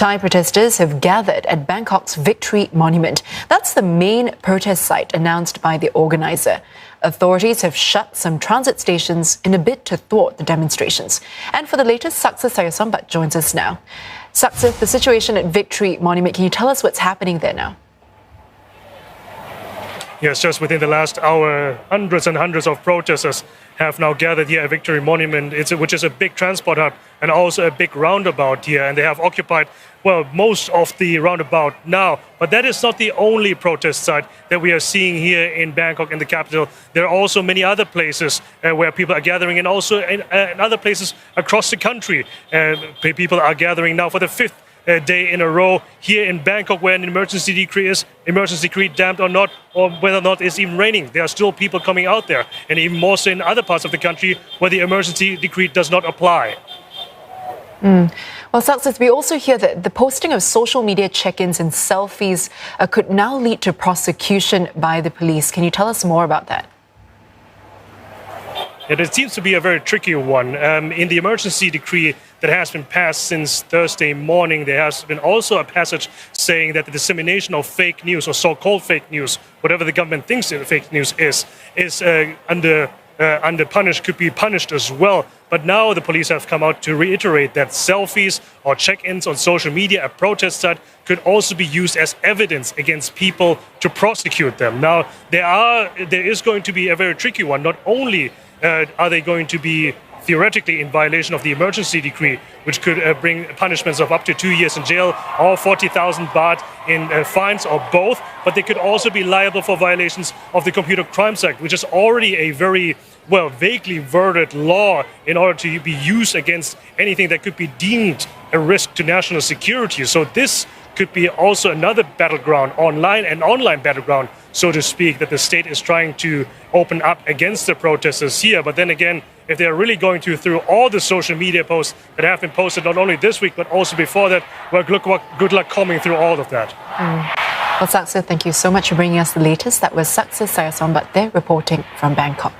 Thai protesters have gathered at Bangkok's Victory Monument. That's the main protest site announced by the organizer. Authorities have shut some transit stations in a bid to thwart the demonstrations. And for the latest, Saksa Sayasombat joins us now. Saksa, the situation at Victory Monument, can you tell us what's happening there now? Yes, just within the last hour, hundreds and hundreds of protesters have now gathered here at Victory Monument, which is a big transport hub and also a big roundabout here. And they have occupied, most of the roundabout now. But that is not the only protest site that we are seeing here in Bangkok, in the capital. There are also many other places where people are gathering, and also in other places across the country. People are gathering now for the fifth day in a row here in Bangkok, where an emergency decree damned or not, or whether or not it's even raining. There are still people coming out there, and even more so in other parts of the country where the emergency decree does not apply. Well, Saksa, we also hear that the posting of social media check-ins and selfies could now lead to prosecution by the police. Can you tell us more about that? It seems to be a very tricky one. In the emergency decree that has been passed since Thursday morning, there has been also a passage saying that the dissemination of fake news, or so-called fake news, whatever the government thinks fake news is could be punished as well. But now the police have come out to reiterate that selfies or check-ins on social media at protest site could also be used as evidence against people to prosecute them. Now, there is going to be a very tricky one. Not only are they going to be theoretically in violation of the emergency decree, which could bring punishments of up to 2 years in jail or 40,000 baht in fines, or both, but they could also be liable for violations of the Computer Crimes Act, which is already a very vaguely worded law in order to be used against anything that could be deemed a risk to national security. So this could be also another battleground, online battleground, so to speak, that the state is trying to open up against the protesters here. But then again, if they're really going through all the social media posts that have been posted not only this week but also before that, good luck combing through all of that. Well, Saksa, thank you so much for bringing us the latest. That was Saksa Sayasombat there reporting from Bangkok.